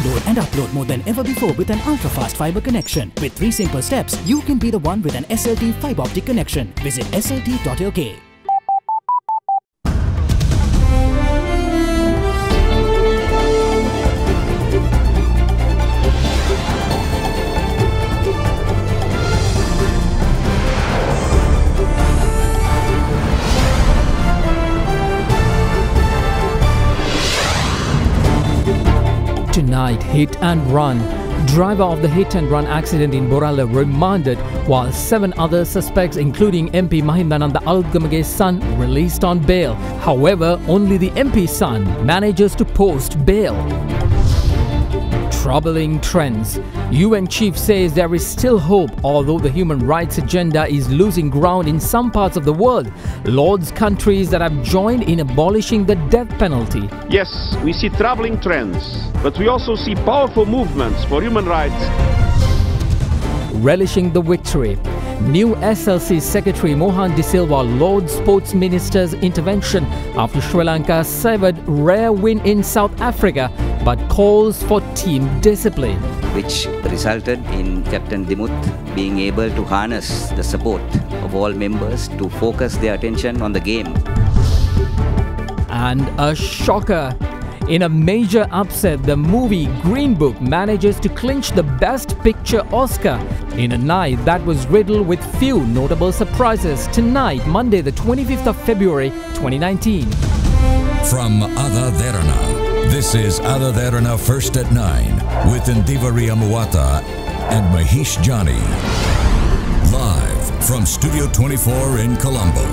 Download and upload more than ever before with an ultra-fast fiber connection. With 3 simple steps, you can be the one with an SLT fiber optic connection. Visit slt.lk. Tonight, hit and run. Driver of the hit and run accident in Barela remanded, while 7 other suspects, including MP Mahindananda Alutgamage's son, released on bail. However, only the MP's son manages to post bail. Troubling trends. UN chief says there is still hope, although the human rights agenda is losing ground in some parts of the world. Lord's countries that have joined in abolishing the death penalty. Yes, we see troubling trends, but we also see powerful movements for human rights. Relishing the victory. New SLC Secretary Mohan De Silva lauds Sports Minister's intervention after Sri Lanka severed rare win in South Africa, but calls for team discipline. Which resulted in Captain Dimuth being able to harness the support of all members to focus their attention on the game. And a shocker. In a major upset, the movie Green Book manages to clinch the Best Picture Oscar in a night that was riddled with few notable surprises. Tonight, Monday the 25th of February 2019. From Ada Derana, this is Ada Derana First at 9 with Ndivari Amuata and Mahesh Jani. Live from Studio 24 in Colombo.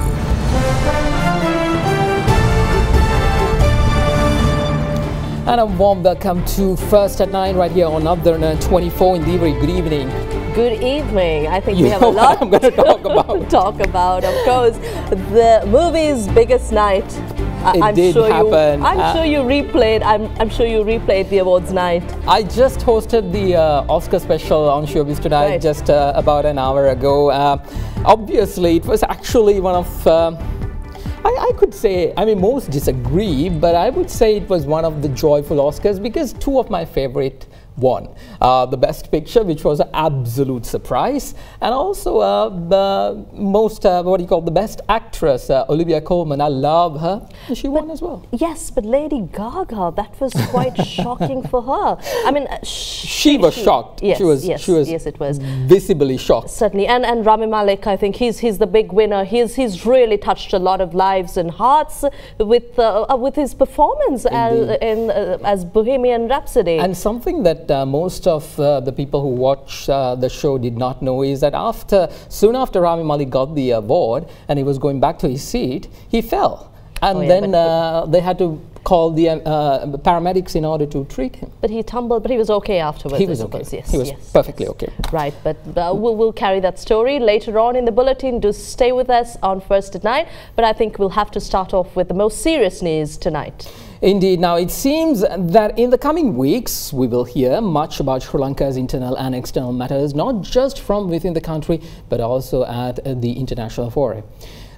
And a warm welcome to First at 9 right here on Ada Derana 24 in Ndivari. Good evening. Good evening. I think we have a lot I'm going to talk about. talk about. Of course, the movie's biggest night. I'm sure you replayed. I'm sure you replayed the awards night. I just hosted the Oscar special on Showbiz Tonight Right. just about an hour ago. Obviously, it was actually one of. I could say, I mean, most disagree, but I would say it was one of the joyful Oscars because 2 of my favorite won. The Best Picture, which was an absolute surprise, and also the most, the Best Actress, Olivia Colman. I love her. And she won as well. Yes, but Lady Gaga, that was quite shocking for her. I mean, she was shocked. Yes, she was yes, it was visibly shocked. Certainly, and Rami Malek, I think he's the big winner. He's really touched a lot of lives and hearts with his performance as Bohemian Rhapsody. And something that most of the people who watch the show did not know is that soon after Rami Malek got the award and he was going back to his seat, he fell. And they had to call the paramedics in order to treat him. But he tumbled, but he was okay afterwards. He was okay. Yes, he was perfectly okay. Right, but we'll carry that story later on in the bulletin. Do stay with us on First at 9. But I think we'll have to start off with the most serious news tonight. Indeed. Now, it seems that in the coming weeks, we will hear much about Sri Lanka's internal and external matters, not just from within the country, but also at the international forum.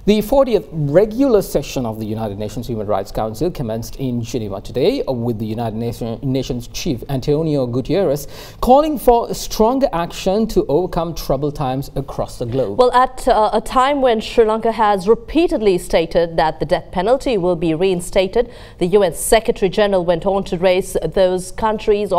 The 40th regular session of the United Nations Human Rights Council commenced in Geneva today with the United Nations Chief Antonio Guterres calling for stronger action to overcome troubled times across the globe. Well, at a time when Sri Lanka has repeatedly stated that the death penalty will be reinstated, the UN Secretary General went on to praise those countries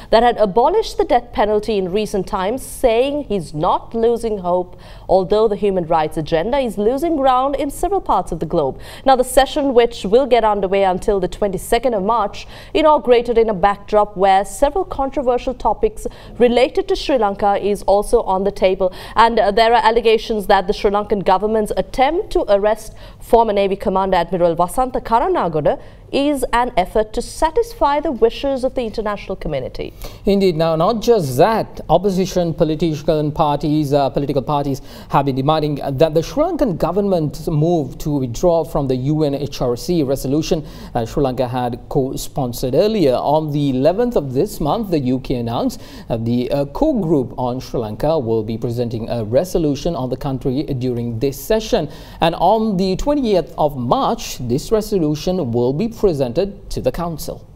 that had abolished the death penalty in recent times, saying he's not losing hope, although the human rights agenda is losing ground in several parts of the globe. Now, the session, which will get underway until the 22nd of March, inaugurated in a backdrop where several controversial topics related to Sri Lanka is also on the table. And there are allegations that the Sri Lankan government's attempt to arrest former Navy Commander Admiral Vasantha Karanagoda is an effort to satisfy the wishes of the international community. Indeed. Now, not just that, opposition political parties have been demanding that the Sri Lankan government move to withdraw from the UNHRC resolution that Sri Lanka had co-sponsored earlier. On the 11th of this month, the UK announced that the core group on Sri Lanka will be presenting a resolution on the country during this session. And on the 28th of March, this resolution will be presented to the Council.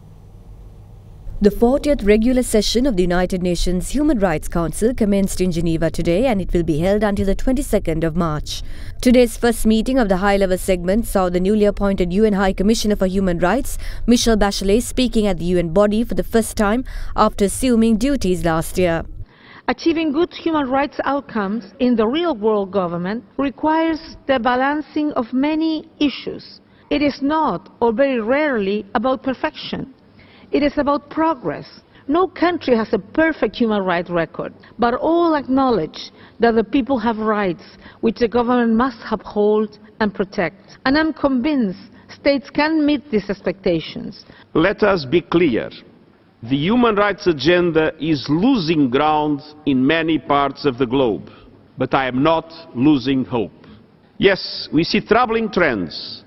The 40th regular session of the United Nations Human Rights Council commenced in Geneva today and it will be held until the 22nd of March. Today's first meeting of the high-level segment saw the newly appointed UN High Commissioner for Human Rights, Michelle Bachelet, speaking at the UN body for the first time after assuming duties last year. Achieving good human rights outcomes in the real-world government requires the balancing of many issues. It is not, or very rarely, about perfection. It is about progress. No country has a perfect human rights record, but all acknowledge that the people have rights which the government must uphold and protect. And I'm convinced states can meet these expectations. Let us be clear. The human rights agenda is losing ground in many parts of the globe, but I am not losing hope. Yes, we see troubling trends,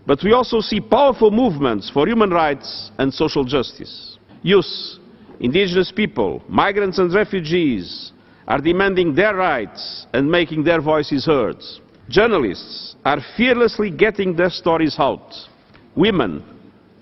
but we also see powerful movements for human rights and social justice. Youth, indigenous people, migrants and refugees are demanding their rights and making their voices heard. Journalists are fearlessly getting their stories out. Women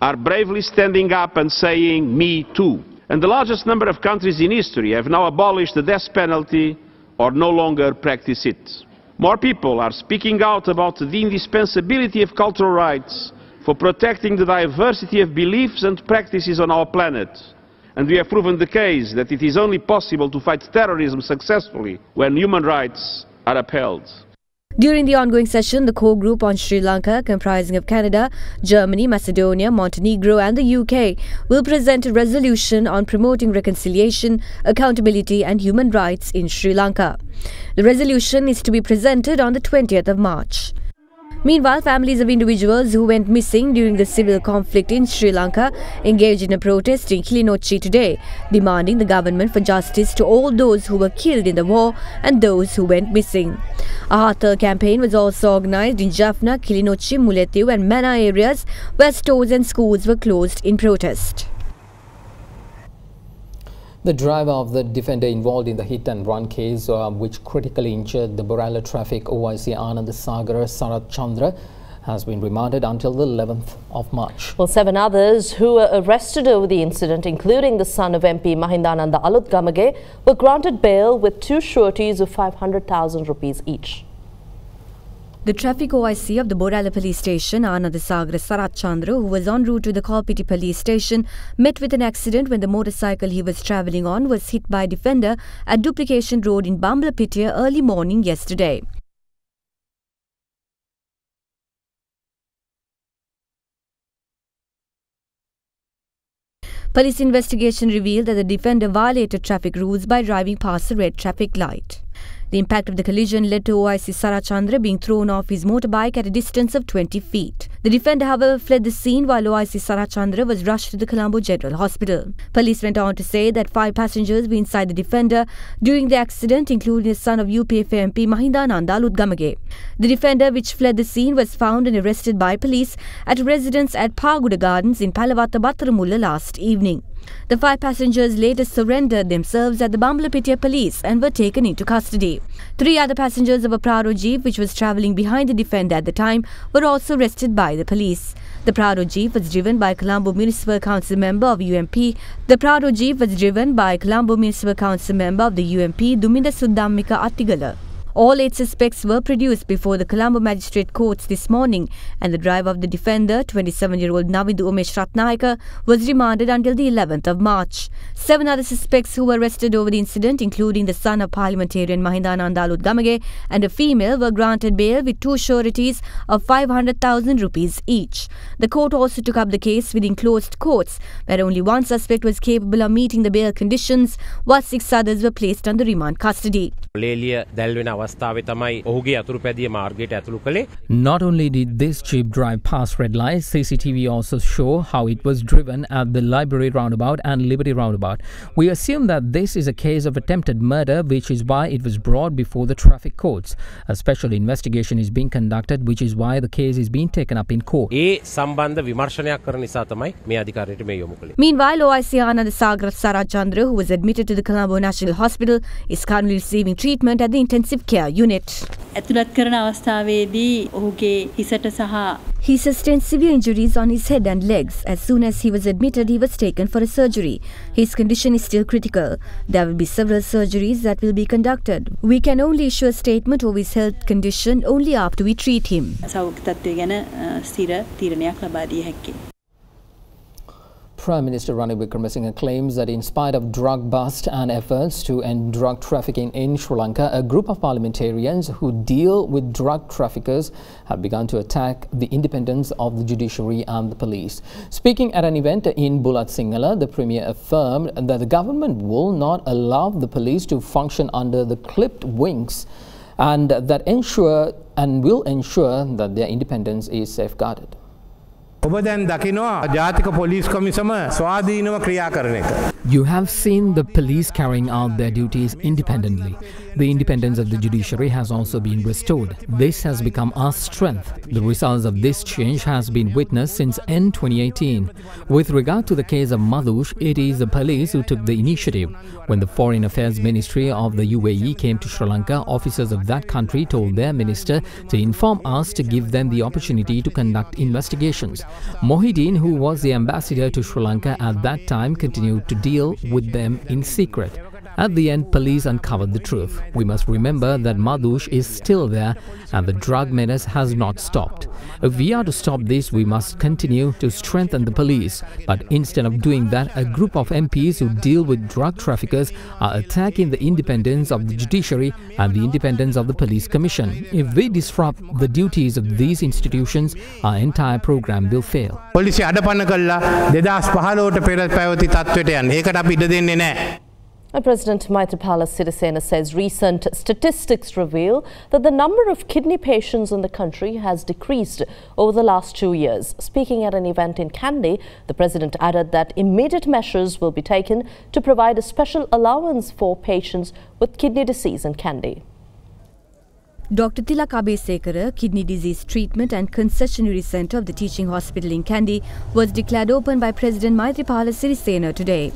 are bravely standing up and saying, "Me too." And the largest number of countries in history have now abolished the death penalty or no longer practice it. More people are speaking out about the indispensability of cultural rights for protecting the diversity of beliefs and practices on our planet. And we have proven the case that it is only possible to fight terrorism successfully when human rights are upheld. During the ongoing session, the core group on Sri Lanka, comprising of Canada, Germany, Macedonia, Montenegro and the UK, will present a resolution on promoting reconciliation, accountability and human rights in Sri Lanka. The resolution is to be presented on the 20th of March. Meanwhile, families of individuals who went missing during the civil conflict in Sri Lanka engaged in a protest in Kilinochchi today, demanding the government for justice to all those who were killed in the war and those who went missing. A heartfelt campaign was also organised in Jaffna, Kilinochchi, Mullaitivu and Mana areas where stores and schools were closed in protest. The driver of the defender involved in the hit-and-run case, which critically injured the Barela traffic OIC Anand Sagar Sarat Chandra, has been remanded until the 11th of March. Well, 7 others who were arrested over the incident, including the son of MP Mahindananda Alutgamage, were granted bail with 2 sureties of 500,000 rupees each. The traffic OIC of the Barela police station, Anand Sagar Sarat Chandra, who was en route to the Kalpiti police station, met with an accident when the motorcycle he was travelling on was hit by a defender at Duplication Road in Bambalapitiya early morning yesterday. Police investigation revealed that the defender violated traffic rules by driving past a red traffic light. The impact of the collision led to OIC Sarat Chandra being thrown off his motorbike at a distance of 20 feet. The defender, however, fled the scene while OIC Sarat Chandra was rushed to the Colombo General Hospital. Police went on to say that 5 passengers were inside the defender during the accident, including the son of UPFA MP Mahindananda Alutgamage. The defender, which fled the scene, was found and arrested by police at a residence at Paguda Gardens in Palavatta Battaramulla last evening. The 5 passengers later surrendered themselves at the Bambalapitiya police and were taken into custody. 3 other passengers of a Prado jeep, which was travelling behind the defender at the time, were also arrested by the police. The Prado jeep was driven by Colombo Municipal Council member of UMP. Duminda Sudammika Attigala. All 8 suspects were produced before the Colombo Magistrate Courts this morning, and the driver of the defender, 27-year-old Navindu Umesh Ratnayaka, was remanded until the 11th of March. 7 other suspects who were arrested over the incident, including the son of parliamentarian Mahindananda Alutgamage and a female, were granted bail with 2 sureties of 500,000 rupees each. The court also took up the case within closed courts, where only 1 suspect was capable of meeting the bail conditions, while 6 others were placed under remand custody. Not only did this jeep drive past red lights, CCTV also show how it was driven at the Library roundabout and Liberty roundabout. We assume that this is a case of attempted murder, which is why it was brought before the traffic courts. A special investigation is being conducted, which is why the case is being taken up in court. Meanwhile, OIC Anand Sagar Sarat Chandra, who was admitted to the Colombo National Hospital, is currently receiving treatment at the intensive care care unit. He sustained severe injuries on his head and legs. As soon as he was admitted, he was taken for a surgery. His condition is still critical. There will be several surgeries that will be conducted. We can only issue a statement of his health condition only after we treat him. Prime Minister Ranil Wickremesinghe claims that in spite of drug bust and efforts to end drug trafficking in Sri Lanka, a group of parliamentarians who deal with drug traffickers have begun to attack the independence of the judiciary and the police. Speaking at an event in Bulat Sinhala, the Premier affirmed that the government will not allow the police to function under the clipped wings and will ensure that their independence is safeguarded. You have seen the police carrying out their duties independently. The independence of the judiciary has also been restored. This has become our strength. The results of this change has been witnessed since end 2018. With regard to the case of Madhush, it is the police who took the initiative. When the Foreign Affairs Ministry of the UAE came to Sri Lanka, officers of that country told their minister to inform us to give them the opportunity to conduct investigations. Mohideen, who was the ambassador to Sri Lanka at that time, continued to deal with them in secret. At the end, police uncovered the truth. We must remember that Madhush is still there and the drug menace has not stopped. If we are to stop this, we must continue to strengthen the police. But instead of doing that, a group of MPs who deal with drug traffickers are attacking the independence of the judiciary and the independence of the police commission. If we disrupt the duties of these institutions, our entire program will fail. President Maithripala Sirisena says recent statistics reveal that the number of kidney patients in the country has decreased over the last 2 years. Speaking at an event in Kandy, the President added that immediate measures will be taken to provide a special allowance for patients with kidney disease in Kandy. Dr. Tilak Abesekara, Kidney Disease Treatment and Concessionary Centre of the Teaching Hospital in Kandy, was declared open by President Maithripala Sirisena today.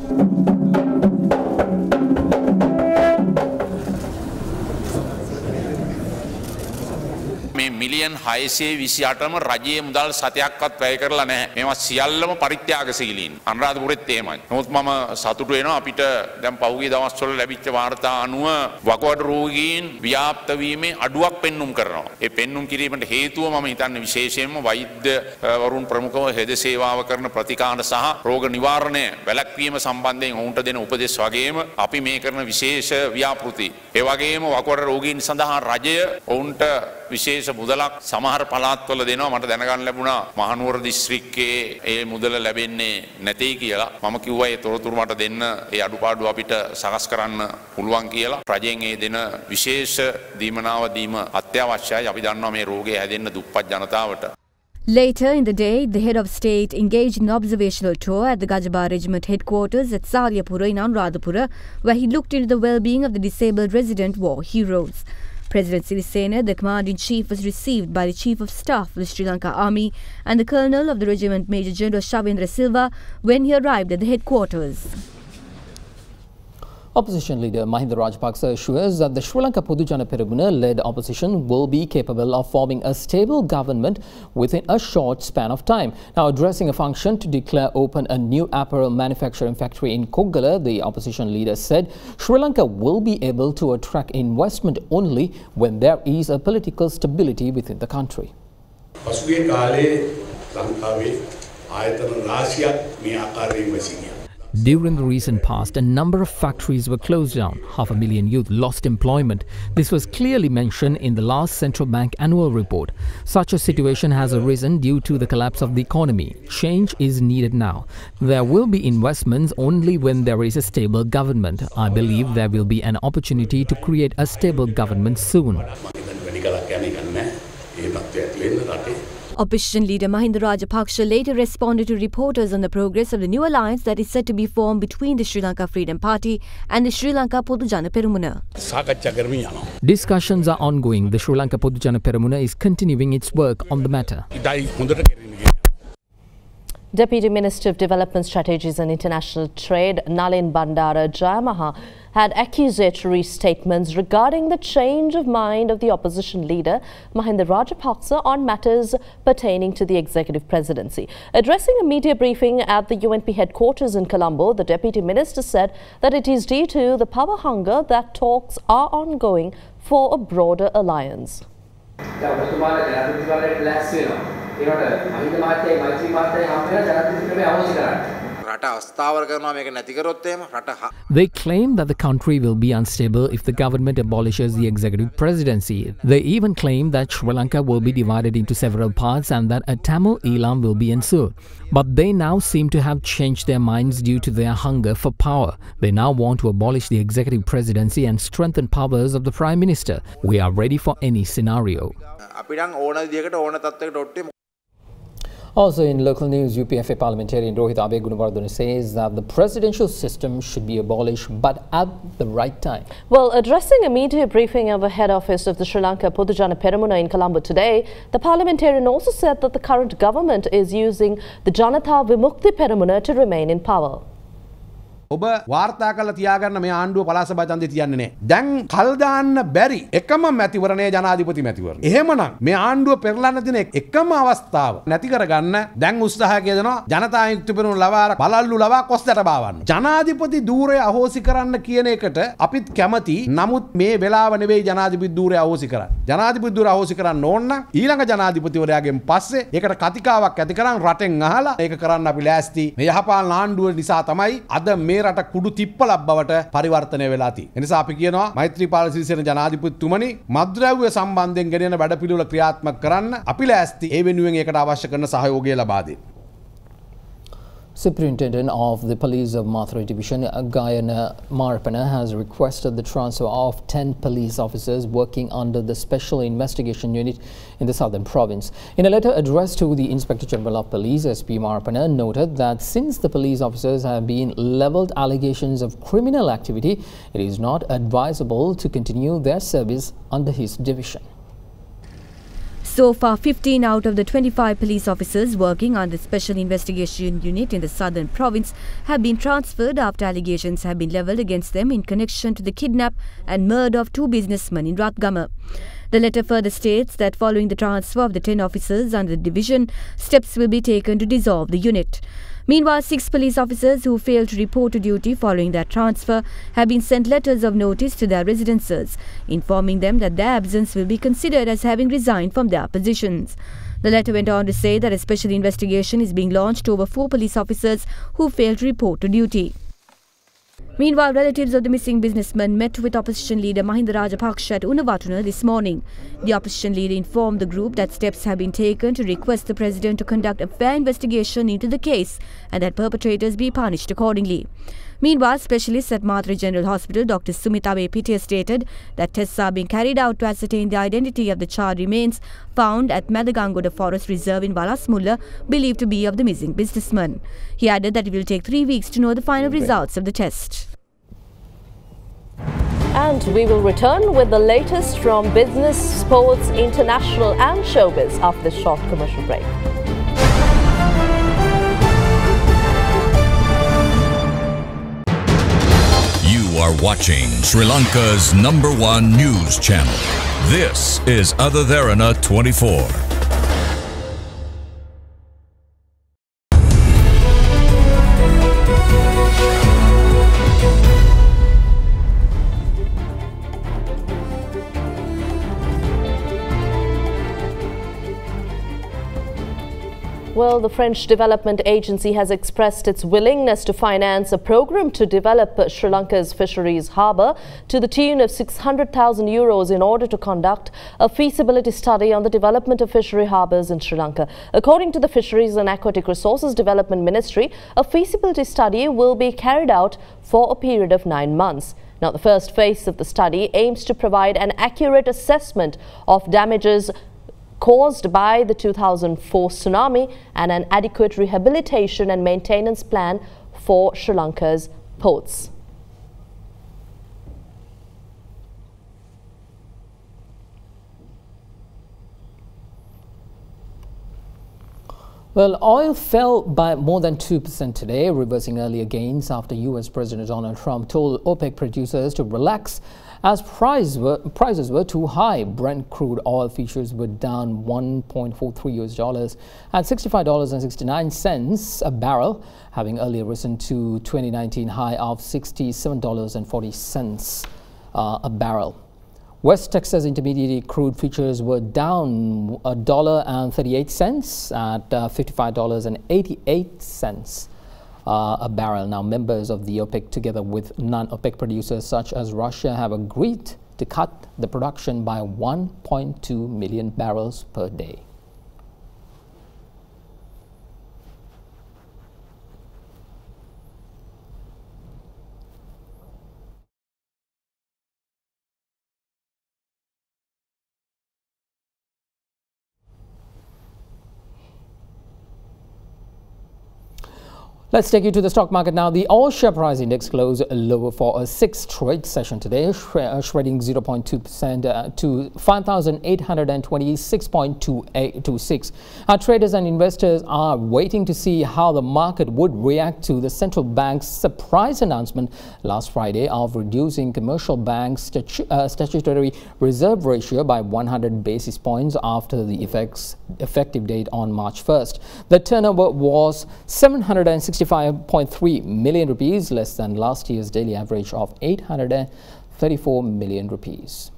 Million 628ම රජයේ මුදල් සතයක්වත් වැය කරලා නැහැ. මේවා සියල්ලම පරිත්‍යාගශීලීන්. අනුරාධපුරෙත් එහෙමයි. නමුත් මම සතුටු වෙනවා අපිට දැන් පහුගිය දවස්වල ලැබිච්ච වාර්තා අනුව වකුගඩු රෝගීන් ව්‍යාප්ත වීමේ අඩුවක් පෙන්눔 කරනවා. ඒ පෙන්눔 කිරීමට හේතුව මම හිතන්නේ විශේෂයෙන්ම වෛද්‍යවරුන් ප්‍රමුඛව හෙද සේවාව කරන ප්‍රතිකාර සහ රෝග නිවාරණය වැළැක්වීම සම්බන්ධයෙන් ඔවුන්ට දෙන උපදෙස් වගේම අපි මේ කරන විශේෂ ව්‍යාපෘති. ඒ වගේම වකුගඩු රෝගීන් සඳහා රජය ඔවුන්ට විශේෂ මුදලක් සමහර පළාත්වල දෙනවා. මට දැනගන්න ලැබුණා මහනුවර දිස්ත්‍රික්කයේ ඒ මුදල ලැබෙන්නේ නැtei කියලා. මම කිව්වා ඒ තොරතුරු මට දෙන්න ඒ අඩුපාඩු අපිට සකස් කරන්න පුළුවන් කියලා. රජයෙන් ඒ දෙන විශේෂ දීමනාව දීම අත්‍යවශ්‍යයි. අපි දන්නවා මේ රෝගය හැදෙන්න දුප්පත් ජනතාවට. Later in the day, the head of state engaged in an observational tour at the Gajaba Regiment headquarters at Saryapura in Anuradhapura, where he looked into the well-being of the disabled resident war heroes. President Sirisena, the Commander-in-Chief, was received by the Chief of Staff of the Sri Lanka Army and the Colonel of the Regiment, Major General Shavendra Silva, when he arrived at the headquarters. Opposition leader Mahinda Rajapaksa assures that the Sri Lanka Podujana Peramuna-led opposition will be capable of forming a stable government within a short span of time. Now, addressing a function to declare open a new apparel manufacturing factory in Koggala, the opposition leader said Sri Lanka will be able to attract investment only when there is a political stability within the country. During the recent past, a number of factories were closed down. 500,000 youth lost employment. This was clearly mentioned in the last central bank annual report. Such a situation has arisen due to the collapse of the economy. Change is needed now. There will be investments only when there is a stable government. I believe there will be an opportunity to create a stable government soon. Opposition leader Mahinda Rajapaksa later responded to reporters on the progress of the new alliance that is set to be formed between the Sri Lanka Freedom Party and the Sri Lanka Podujana Peramuna. Discussions are ongoing. The Sri Lanka Podujana Peramuna is continuing its work on the matter. Deputy Minister of Development Strategies and International Trade, Nalin Bandara Jayamaha, had accusatory statements regarding the change of mind of the opposition leader, Mahinda Rajapaksa, on matters pertaining to the executive presidency. Addressing a media briefing at the UNP headquarters in Colombo, the Deputy Minister said that it is due to the power hunger that talks are ongoing for a broader alliance. They claim that the country will be unstable if the government abolishes the executive presidency. They even claim that Sri Lanka will be divided into several parts and that a Tamil Elam will be ensued. But they now seem to have changed their minds due to their hunger for power. They now want to abolish the executive presidency and strengthen powers of the Prime Minister. We are ready for any scenario. Also in local news, UPFA parliamentarian Rohit Abe says that the presidential system should be abolished, but at the right time. Well, addressing a media briefing at the head office of the Sri Lanka Podujana Peramuna in Colombo today, the parliamentarian also said that the current government is using the Janatha Vimukthi Peramuna to remain in power. ඔබ වාර්තා කරලා තියාගන්න මේ ආණ්ඩුව පළාත් සභා ඡන්දේ තියන්නේ නැහැ. දැන් කල් දාන්න බැරි එකම මැතිවරණයේ ජනාධිපති මැතිවරණ. එහෙමනම් මේ ආණ්ඩුව පෙරලන්න දින එකම අවස්ථාව නැති කරගන්න දැන් උත්සාහය යොදනවා ජනතා යුක්ති පෙරමුණ ලවා බලල්ලු ලවා කොස්දට බාවන්න. ජනාධිපති ධූරය අහෝසි කරන්න කියන එකට අපිත් කැමති. නමුත් මේ වෙලාව නෙවෙයි ජනාධිපති ධූරය අහෝසි කරන්න. ජනාධිපති ධූරය අහෝසි කරන්න ඕන නම් ඊළඟ ජනාධිපතිවරයාගෙන් පස්සේ ඒකට කතිකාවක් ඇති කරන් රටෙන් අහලා ඒක කරන්න අපි ලෑස්ති. මේ යහපාලන ආණ්ඩුව නිසා තමයි අද මේ රට කුඩු තිප්පලක් බවට පරිවර්තනය වෙලා තියෙන්නේ. එනිසා අපි කියනවා මෛත්‍රීපාල සිරිසේන ජනාධිපතිතුමනි මද්ද්‍රව්‍ය සම්බන්ධයෙන් ගෙනෙන වැඩපිළිවෙල ක්‍රියාත්මක කරන්න අපි ලෑස්ති. ඒ වෙනුවෙන් ඒකට අවශ්‍ය කරන සහයෝගය ලබා දෙන්න. Superintendent of the Police of Mathura Division, Gayana Marapana, has requested the transfer of 10 police officers working under the Special Investigation Unit in the Southern Province. In a letter addressed to the Inspector General of Police, SP Marapana noted that since the police officers have been levelled allegations of criminal activity, it is not advisable to continue their service under his division. So far, 15 out of the 25 police officers working on the Special Investigation Unit in the Southern Province have been transferred after allegations have been levelled against them in connection to the kidnap and murder of 2 businessmen in Ratgama. The letter further states that following the transfer of the 10 officers under the division, steps will be taken to dissolve the unit. Meanwhile, 6 police officers who failed to report to duty following their transfer have been sent letters of notice to their residences, informing them that their absence will be considered as having resigned from their positions. The letter went on to say that a special investigation is being launched over 4 police officers who failed to report to duty. Meanwhile, relatives of the missing businessman met with opposition leader Mahinda Rajapaksa at Unawatuna this morning. The opposition leader informed the group that steps have been taken to request the president to conduct a fair investigation into the case and that perpetrators be punished accordingly. Meanwhile, specialists at Mathura General Hospital, Dr. Sumita Pitia, stated that tests are being carried out to ascertain the identity of the charred remains found at Madagangoda Forest Reserve in Walasmulla, believed to be of the missing businessman. He added that it will take 3 weeks to know the final results of the test. And we will return with the latest from business, sports, international and showbiz after this short commercial break. You are watching Sri Lanka's #1 news channel. This is Other Derana 24. Well, the French Development Agency has expressed its willingness to finance a program to develop Sri Lanka's fisheries harbour to the tune of 600,000 euros in order to conduct a feasibility study on the development of fishery harbours in Sri Lanka. According to the Fisheries and Aquatic Resources Development Ministry, a feasibility study will be carried out for a period of 9 months. Now, the first phase of the study aims to provide an accurate assessment of damages caused by the 2004 tsunami and an adequate rehabilitation and maintenance plan for Sri Lanka's ports. Well, oil fell by more than 2% today, reversing earlier gains after U.S. President Donald Trump told OPEC producers to relax as prices were too high. Brent crude oil futures were down $1.43 at $65.69 a barrel, having earlier risen to 2019 high of $67.40 a barrel. West Texas Intermediate crude futures were down $1.38 at $55.88 a barrel. Now, members of the OPEC, together with non-OPEC producers such as Russia, have agreed to cut the production by 1.2 million barrels per day. Let's take you to the stock market now. The all share price index closed lower for a sixth trade session today, shredding 0.2% to 5,826.26. Our traders and investors are waiting to see how the market would react to the central bank's surprise announcement last Friday of reducing commercial banks' statutory reserve ratio by 100 basis points after the effective date on March 1st. The turnover was 765.3 million rupees, less than last year's daily average of 834 million rupees.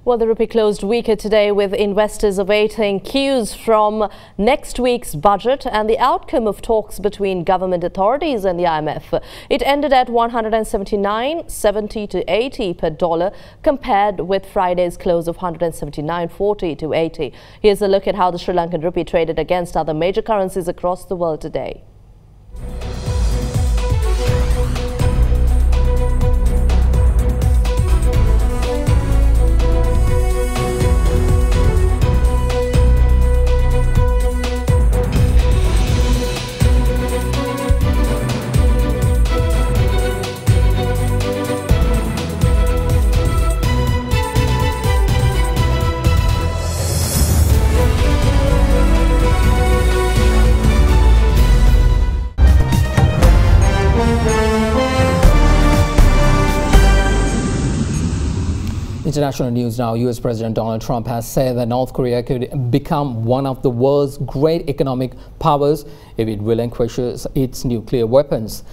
Well, the rupee closed weaker today, with investors awaiting cues from next week's budget and the outcome of talks between government authorities and the IMF. It ended at 179.70 to 80 per dollar, compared with Friday's close of 179.40 to 80. Here's a look at how the Sri Lankan rupee traded against other major currencies across the world today. International news now. U.S. President Donald Trump has said that North Korea could become one of the world's great economic powers if it relinquishes its nuclear weapons.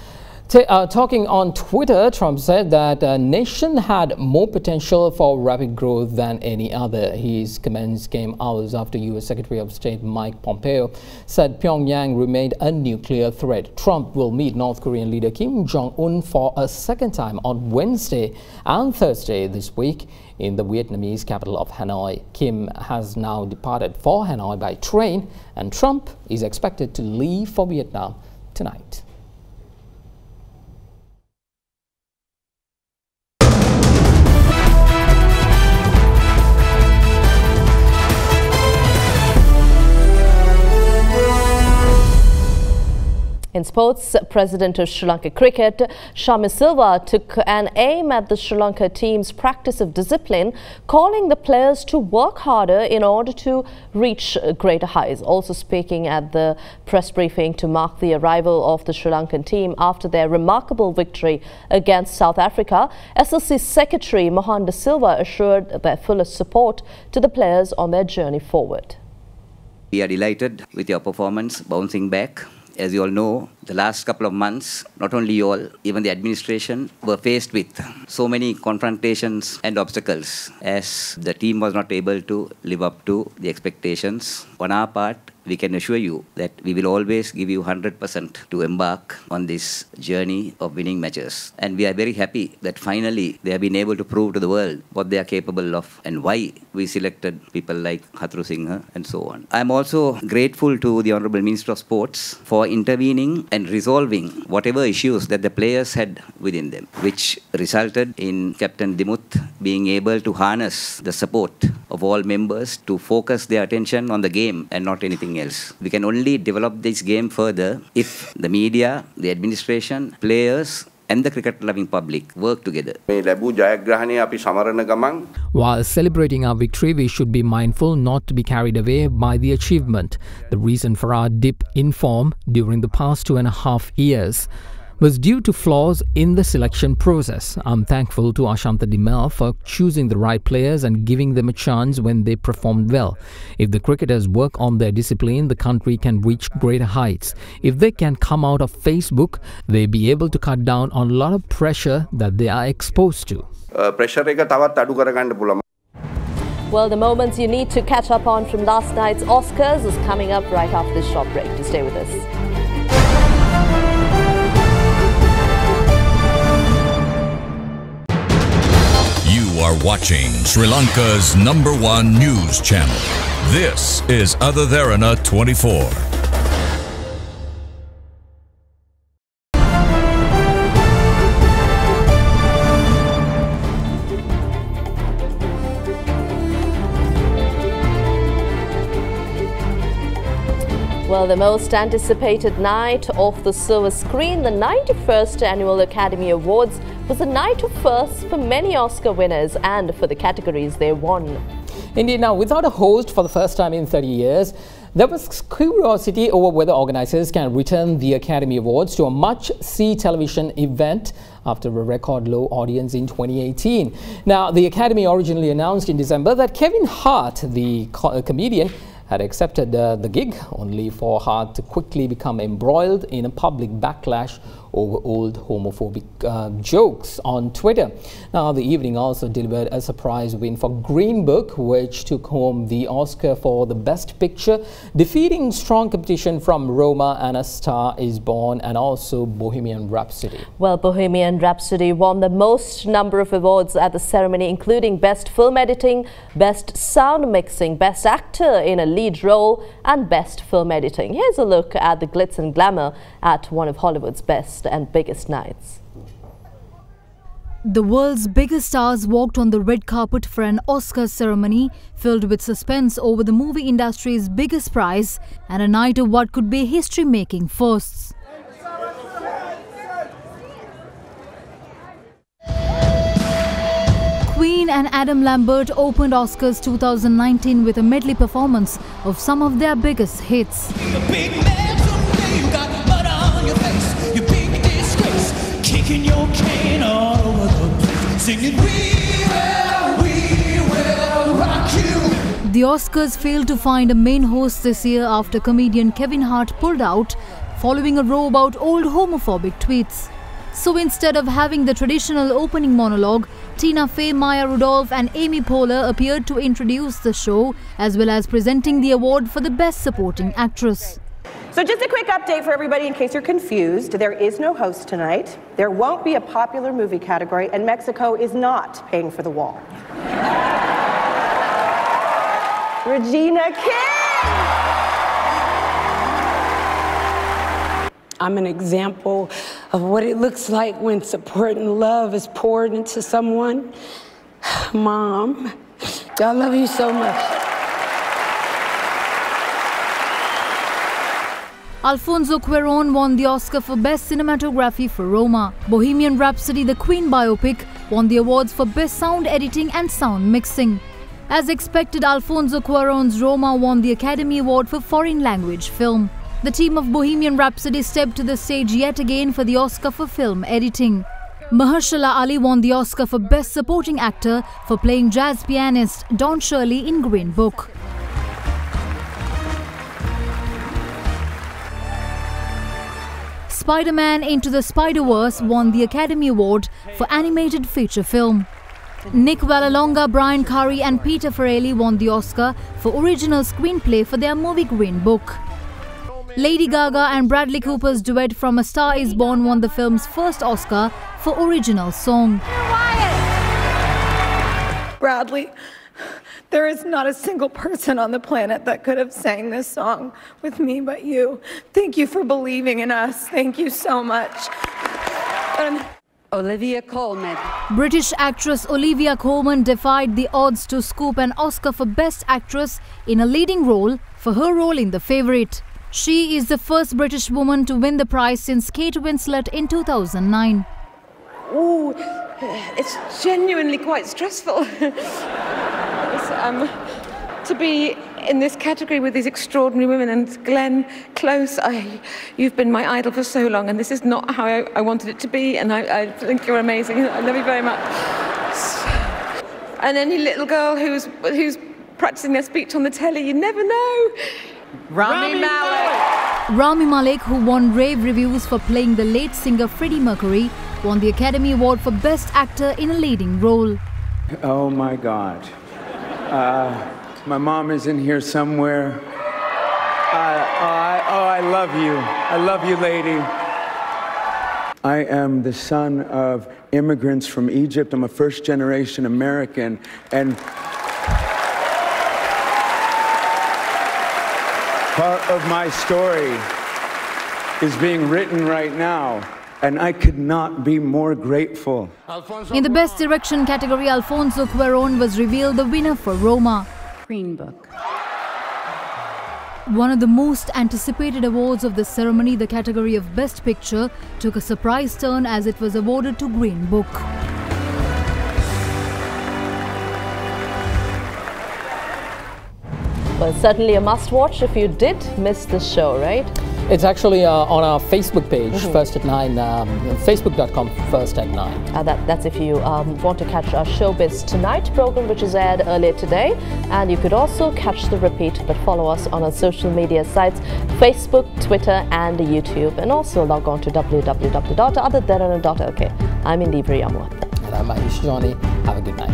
Talking on Twitter, Trump said that a nation had more potential for rapid growth than any other. His comments came hours after U.S. Secretary of State Mike Pompeo said Pyongyang remained a nuclear threat. Trump will meet North Korean leader Kim Jong-un for a second time on Wednesday and Thursday this week in the Vietnamese capital of Hanoi. Kim has now departed for Hanoi by train, and Trump is expected to leave for Vietnam tonight. In sports, President of Sri Lanka Cricket, Shamir Silva, took an aim at the Sri Lanka team's practice of discipline, calling the players to work harder in order to reach greater heights. Also speaking at the press briefing to mark the arrival of the Sri Lankan team after their remarkable victory against South Africa, SLC Secretary Mohan De Silva assured their fullest support to the players on their journey forward. We are delighted with your performance bouncing back. As you all know, the last couple of months, not only you all, even the administration were faced with so many confrontations and obstacles as the team was not able to live up to the expectations. On our part, we can assure you that we will always give you 100% to embark on this journey of winning matches. And we are very happy that finally they have been able to prove to the world what they are capable of and why we selected people like Hatru Singha and so on. I am also grateful to the Honourable Minister of Sports for intervening and resolving whatever issues that the players had within them, which resulted in Captain Dimuth being able to harness the support of all members to focus their attention on the game and not anything else. We can only develop this game further if the media, the administration, players and the cricket-loving public work together. While celebrating our victory, we should be mindful not to be carried away by the achievement. The reason for our dip in form during the past 2.5 years was due to flaws in the selection process. I'm thankful to Ashanta Dimel for choosing the right players and giving them a chance when they performed well. If the cricketers work on their discipline, the country can reach greater heights. If they can come out of Facebook, they'll be able to cut down on a lot of pressure that they are exposed to. Well, the moments you need to catch up on from last night's Oscars is coming up right after this short break. To stay with us. You are watching Sri Lanka's #1 news channel. This is Other Derana 24. Well, the most anticipated night off the silver screen, the 91st Annual Academy Awards, was a night of firsts for many Oscar winners and for the categories they won. Indeed, now without a host for the first time in 30 years, there was curiosity over whether organizers can return the Academy Awards to a must-see television event after a record low audience in 2018. Now, the Academy originally announced in December that Kevin Hart, the comedian, had accepted the gig, only for Hart to quickly become embroiled in a public backlash over old homophobic jokes on Twitter. Now, the evening also delivered a surprise win for Green Book, which took home the Oscar for the Best Picture, defeating strong competition from Roma and A Star Is Born and also Bohemian Rhapsody. Well, Bohemian Rhapsody won the most number of awards at the ceremony, including Best Film Editing, Best Sound Mixing, Best Actor in a Lead Role and Best Film Editing. Here's a look at the glitz and glamour at one of Hollywood's best and biggest nights. The world's biggest stars walked on the red carpet for an Oscar ceremony filled with suspense over the movie industry's biggest prize and a night of what could be history-making firsts. Queen and Adam Lambert opened Oscars 2019 with a medley performance of some of their biggest hits. Kicking your cane all over the place, singing, we will rock you. The Oscars failed to find a main host this year after comedian Kevin Hart pulled out following a row about old homophobic tweets. So instead of having the traditional opening monologue, Tina Fey, Maya Rudolph and Amy Poehler appeared to introduce the show as well as presenting the award for the Best Supporting Actress. So just a quick update for everybody in case you're confused. There is no host tonight. There won't be a popular movie category, and Mexico is not paying for the wall. Regina King! I'm an example of what it looks like when support and love is poured into someone. Mom, I love you so much. Alfonso Cuarón won the Oscar for Best Cinematography for Roma. Bohemian Rhapsody, the Queen biopic, won the awards for Best Sound Editing and Sound Mixing. As expected, Alfonso Cuarón's Roma won the Academy Award for Foreign Language Film. The team of Bohemian Rhapsody stepped to the stage yet again for the Oscar for Film Editing. Mahershala Ali won the Oscar for Best Supporting Actor for playing jazz pianist Don Shirley in Green Book. Spider-Man Into the Spider-Verse won the Academy Award for Animated Feature Film. Nick Vallelonga, Brian Curry and Peter Farrelly won the Oscar for Original Screenplay for their movie Green Book. Lady Gaga and Bradley Cooper's duet From A Star Is Born won the film's first Oscar for Original Song. Bradley, there is not a single person on the planet that could have sang this song with me but you. Thank you for believing in us. Thank you so much. Olivia Colman. British actress Olivia Colman defied the odds to scoop an Oscar for Best Actress in a leading role for her role in The Favourite. She is the first British woman to win the prize since Kate Winslet in 2009. ooh, it's genuinely quite stressful. To be in this category with these extraordinary women, and Glenn Close, you've been my idol for so long, and this is not how I wanted it to be, and I think you're amazing. I love you very much. And any little girl who's practicing their speech on the telly, you never know. Rami Malek. Rami Malek, who won rave reviews for playing the late singer Freddie Mercury, won the Academy Award for Best Actor in a Leading Role. Oh my God. My mom is in here somewhere. I love you. I love you, lady. I am the son of immigrants from Egypt. I'm a first-generation American, and part of my story is being written right now, and I could not be more grateful. In the Best Direction category, Alfonso Cuarón was revealed the winner for Roma. Green Book. One of the most anticipated awards of the ceremony, the category of Best Picture, took a surprise turn as it was awarded to Green Book. Well, certainly a must-watch if you did miss the show, right? It's actually on our Facebook page, First at 9, facebook.com First at 9. That's if you want to catch our Showbiz Tonight program, which is aired earlier today. And you could also catch the repeat, but follow us on our social media sites, Facebook, Twitter and YouTube. And also log on to www.otherderana.lk. I'm Indivri Amwat. And I'm Mahesh Johnny. Have a good night.